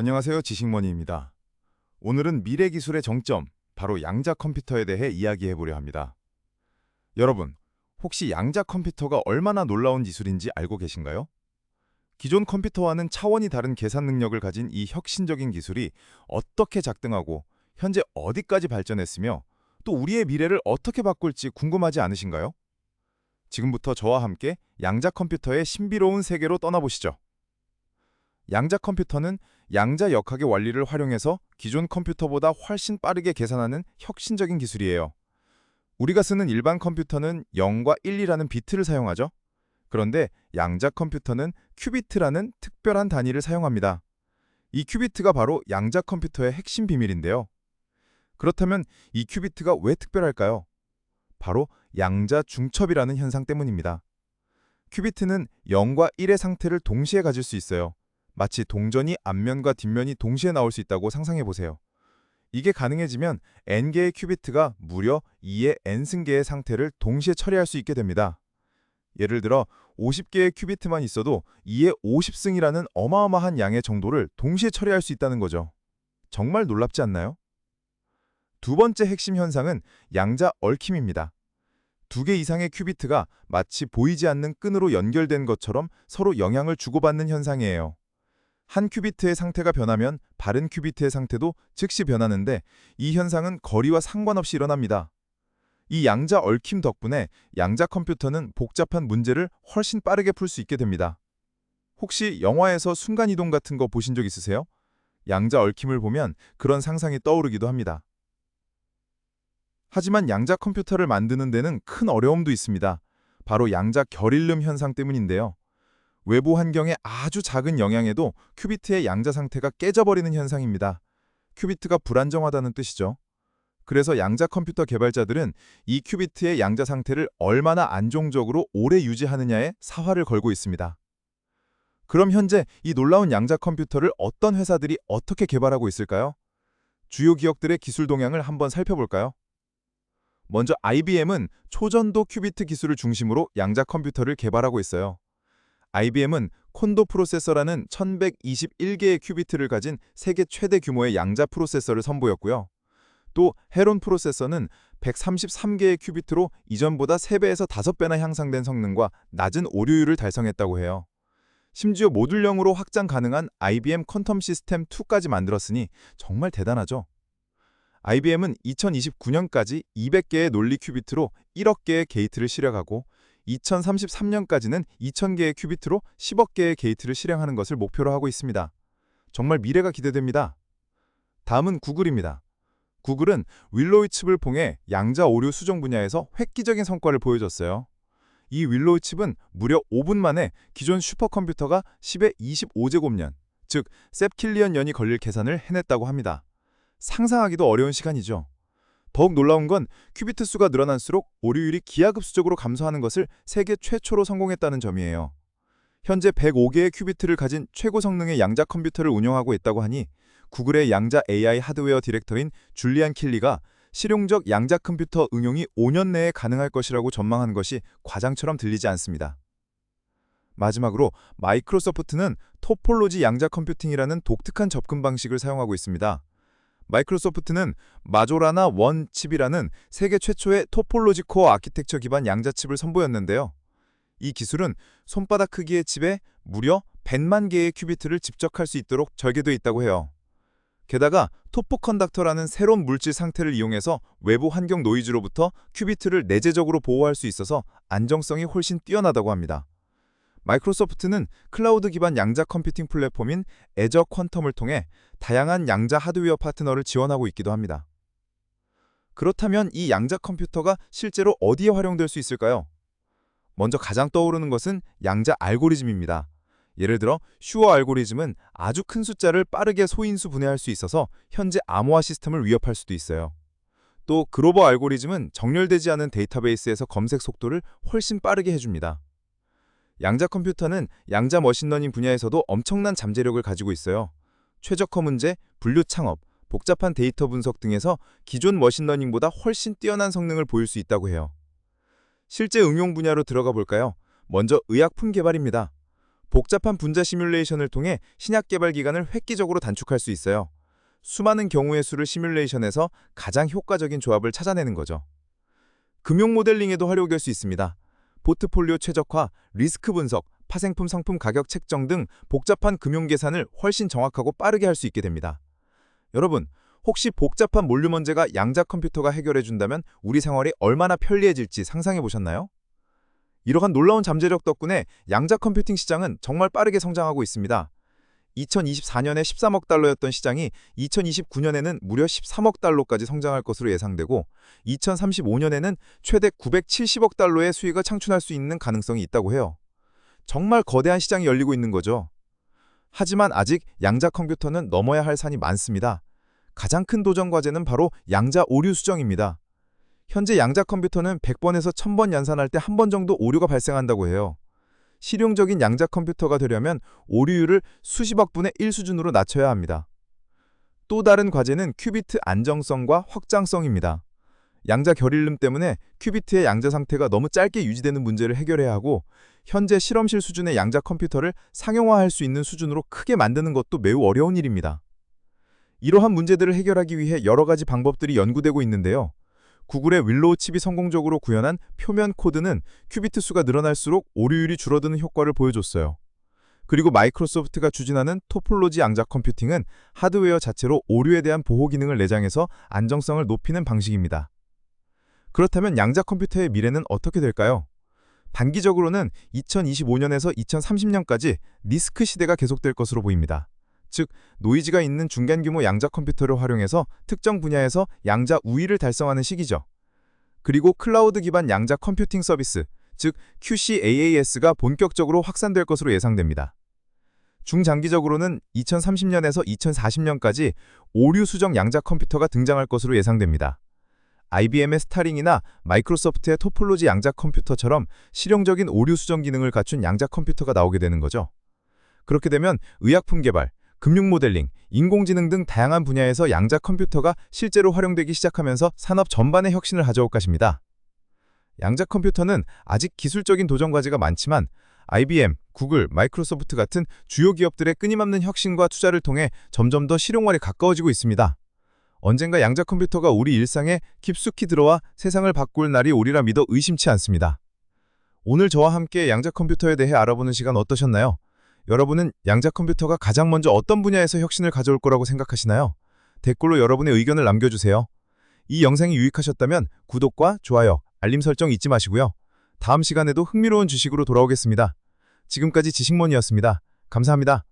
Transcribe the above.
안녕하세요. 지식머니입니다. 오늘은 미래 기술의 정점, 바로 양자 컴퓨터에 대해 이야기해보려 합니다. 여러분, 혹시 양자 컴퓨터가 얼마나 놀라운 기술인지 알고 계신가요? 기존 컴퓨터와는 차원이 다른 계산 능력을 가진 이 혁신적인 기술이 어떻게 작동하고 현재 어디까지 발전했으며 또 우리의 미래를 어떻게 바꿀지 궁금하지 않으신가요? 지금부터 저와 함께 양자 컴퓨터의 신비로운 세계로 떠나보시죠. 양자 컴퓨터는 양자 역학의 원리를 활용해서 기존 컴퓨터보다 훨씬 빠르게 계산하는 혁신적인 기술이에요. 우리가 쓰는 일반 컴퓨터는 0과 1이라는 비트를 사용하죠. 그런데 양자 컴퓨터는 큐비트라는 특별한 단위를 사용합니다. 이 큐비트가 바로 양자 컴퓨터의 핵심 비밀인데요. 그렇다면 이 큐비트가 왜 특별할까요? 바로 양자 중첩이라는 현상 때문입니다. 큐비트는 0과 1의 상태를 동시에 가질 수 있어요. 마치 동전이 앞면과 뒷면이 동시에 나올 수 있다고 상상해보세요. 이게 가능해지면 n개의 큐비트가 무려 2의 n승계의 상태를 동시에 처리할 수 있게 됩니다. 예를 들어 50개의 큐비트만 있어도 2의 50승이라는 어마어마한 양의 정도를 동시에 처리할 수 있다는 거죠. 정말 놀랍지 않나요? 두 번째 핵심 현상은 양자 얽힘입니다. 2개 이상의 큐비트가 마치 보이지 않는 끈으로 연결된 것처럼 서로 영향을 주고받는 현상이에요. 한 큐비트의 상태가 변하면 다른 큐비트의 상태도 즉시 변하는데 이 현상은 거리와 상관없이 일어납니다. 이 양자 얽힘 덕분에 양자 컴퓨터는 복잡한 문제를 훨씬 빠르게 풀 수 있게 됩니다. 혹시 영화에서 순간이동 같은 거 보신 적 있으세요? 양자 얽힘을 보면 그런 상상이 떠오르기도 합니다. 하지만 양자 컴퓨터를 만드는 데는 큰 어려움도 있습니다. 바로 양자 결일름 현상 때문인데요. 외부 환경의 아주 작은 영향에도 큐비트의 양자 상태가 깨져버리는 현상입니다. 큐비트가 불안정하다는 뜻이죠. 그래서 양자 컴퓨터 개발자들은 이 큐비트의 양자 상태를 얼마나 안정적으로 오래 유지하느냐에 사활을 걸고 있습니다. 그럼 현재 이 놀라운 양자 컴퓨터를 어떤 회사들이 어떻게 개발하고 있을까요? 주요 기업들의 기술 동향을 한번 살펴볼까요? 먼저 IBM은 초전도 큐비트 기술을 중심으로 양자 컴퓨터를 개발하고 있어요. IBM은 콘도 프로세서라는 1121개의 큐비트를 가진 세계 최대 규모의 양자 프로세서를 선보였고요. 또 헤론 프로세서는 133개의 큐비트로 이전보다 3배에서 5배나 향상된 성능과 낮은 오류율을 달성했다고 해요. 심지어 모듈형으로 확장 가능한 IBM 퀀텀 시스템 2까지 만들었으니 정말 대단하죠. IBM은 2029년까지 200개의 논리 큐비트로 1억 개의 게이트를 실행하고 2033년까지는 2000개의 큐비트로 10억 개의 게이트를 실행하는 것을 목표로 하고 있습니다. 정말 미래가 기대됩니다. 다음은 구글입니다. 구글은 윌로우 칩을 통해 양자 오류 수정 분야에서 획기적인 성과를 보여줬어요. 이 윌로우 칩은 무려 5분 만에 기존 슈퍼컴퓨터가 10의 25제곱년, 즉 셉킬리언 년이 걸릴 계산을 해냈다고 합니다. 상상하기도 어려운 시간이죠. 더욱 놀라운 건 큐비트 수가 늘어날수록 오류율이 기하급수적으로 감소하는 것을 세계 최초로 성공했다는 점이에요. 현재 105개의 큐비트를 가진 최고 성능의 양자 컴퓨터를 운영하고 있다고 하니 구글의 양자 AI 하드웨어 디렉터인 줄리안 킬리가 실용적 양자 컴퓨터 응용이 5년 내에 가능할 것이라고 전망한 것이 과장처럼 들리지 않습니다. 마지막으로 마이크로소프트는 토폴로지 양자 컴퓨팅이라는 독특한 접근 방식을 사용하고 있습니다. 마이크로소프트는 마조라나 원 칩이라는 세계 최초의 토폴로지 코어 아키텍처 기반 양자 칩을 선보였는데요. 이 기술은 손바닥 크기의 칩에 무려 100만 개의 큐비트를 집적할 수 있도록 설계되어 있다고 해요. 게다가 토포컨덕터라는 새로운 물질 상태를 이용해서 외부 환경 노이즈로부터 큐비트를 내재적으로 보호할 수 있어서 안정성이 훨씬 뛰어나다고 합니다. 마이크로소프트는 클라우드 기반 양자 컴퓨팅 플랫폼인 애저 퀀텀을 통해 다양한 양자 하드웨어 파트너를 지원하고 있기도 합니다. 그렇다면 이 양자 컴퓨터가 실제로 어디에 활용될 수 있을까요? 먼저 가장 떠오르는 것은 양자 알고리즘입니다. 예를 들어 슈어 알고리즘은 아주 큰 숫자를 빠르게 소인수 분해할 수 있어서 현재 암호화 시스템을 위협할 수도 있어요. 또 그로버 알고리즘은 정렬되지 않은 데이터베이스에서 검색 속도를 훨씬 빠르게 해줍니다. 양자 컴퓨터는 양자 머신러닝 분야에서도 엄청난 잠재력을 가지고 있어요. 최적화 문제, 분류 창업, 복잡한 데이터 분석 등에서 기존 머신러닝보다 훨씬 뛰어난 성능을 보일 수 있다고 해요. 실제 응용 분야로 들어가 볼까요? 먼저 의약품 개발입니다. 복잡한 분자 시뮬레이션을 통해 신약 개발 기간을 획기적으로 단축할 수 있어요. 수많은 경우의 수를 시뮬레이션에서 가장 효과적인 조합을 찾아내는 거죠. 금융 모델링에도 활용될 수 있습니다. 포트폴리오 최적화, 리스크 분석, 파생품 상품 가격 책정 등 복잡한 금융 계산을 훨씬 정확하고 빠르게 할 수 있게 됩니다. 여러분, 혹시 복잡한 몰류 문제가 양자 컴퓨터가 해결해 준다면 우리 생활이 얼마나 편리해질지 상상해 보셨나요? 이러한 놀라운 잠재력 덕분에 양자 컴퓨팅 시장은 정말 빠르게 성장하고 있습니다. 2024년에 13억 달러였던 시장이 2029년에는 무려 13억 달러까지 성장할 것으로 예상되고 2035년에는 최대 970억 달러의 수익을 창출할 수 있는 가능성이 있다고 해요. 정말 거대한 시장이 열리고 있는 거죠. 하지만 아직 양자 컴퓨터는 넘어야 할 산이 많습니다. 가장 큰 도전 과제는 바로 양자 오류 수정입니다. 현재 양자 컴퓨터는 100번에서 1000번 연산할 때 한 번 정도 오류가 발생한다고 해요. 실용적인 양자 컴퓨터가 되려면 오류율을 수십억 분의 1 수준으로 낮춰야 합니다. 또 다른 과제는 큐비트 안정성과 확장성입니다. 양자 결일름 때문에 큐비트의 양자 상태가 너무 짧게 유지되는 문제를 해결해야 하고 현재 실험실 수준의 양자 컴퓨터를 상용화할 수 있는 수준으로 크게 만드는 것도 매우 어려운 일입니다. 이러한 문제들을 해결하기 위해 여러 가지 방법들이 연구되고 있는데요. 구글의 윌로우 칩이 성공적으로 구현한 표면 코드는 큐비트 수가 늘어날수록 오류율이 줄어드는 효과를 보여줬어요. 그리고 마이크로소프트가 추진하는 토폴로지 양자 컴퓨팅은 하드웨어 자체로 오류에 대한 보호 기능을 내장해서 안정성을 높이는 방식입니다. 그렇다면 양자 컴퓨터의 미래는 어떻게 될까요? 단기적으로는 2025년에서 2030년까지 리스크 시대가 계속될 것으로 보입니다. 즉, 노이즈가 있는 중간규모 양자 컴퓨터를 활용해서 특정 분야에서 양자 우위를 달성하는 시기죠. 그리고 클라우드 기반 양자 컴퓨팅 서비스, 즉 QCAAS가 본격적으로 확산될 것으로 예상됩니다. 중장기적으로는 2030년에서 2040년까지 오류 수정 양자 컴퓨터가 등장할 것으로 예상됩니다. IBM의 스타링이나 마이크로소프트의 토폴로지 양자 컴퓨터처럼 실용적인 오류 수정 기능을 갖춘 양자 컴퓨터가 나오게 되는 거죠. 그렇게 되면 의약품 개발, 금융 모델링, 인공지능 등 다양한 분야에서 양자 컴퓨터가 실제로 활용되기 시작하면서 산업 전반에 혁신을 가져올 것입니다. 양자 컴퓨터는 아직 기술적인 도전 과제가 많지만 IBM, 구글, 마이크로소프트 같은 주요 기업들의 끊임없는 혁신과 투자를 통해 점점 더 실용화에 가까워지고 있습니다. 언젠가 양자 컴퓨터가 우리 일상에 깊숙이 들어와 세상을 바꿀 날이 오리라 믿어 의심치 않습니다. 오늘 저와 함께 양자 컴퓨터에 대해 알아보는 시간 어떠셨나요? 여러분은 양자 컴퓨터가 가장 먼저 어떤 분야에서 혁신을 가져올 거라고 생각하시나요? 댓글로 여러분의 의견을 남겨주세요. 이 영상이 유익하셨다면 구독과 좋아요, 알림 설정 잊지 마시고요. 다음 시간에도 흥미로운 지식으로 돌아오겠습니다. 지금까지 지식몬이었습니다. 감사합니다.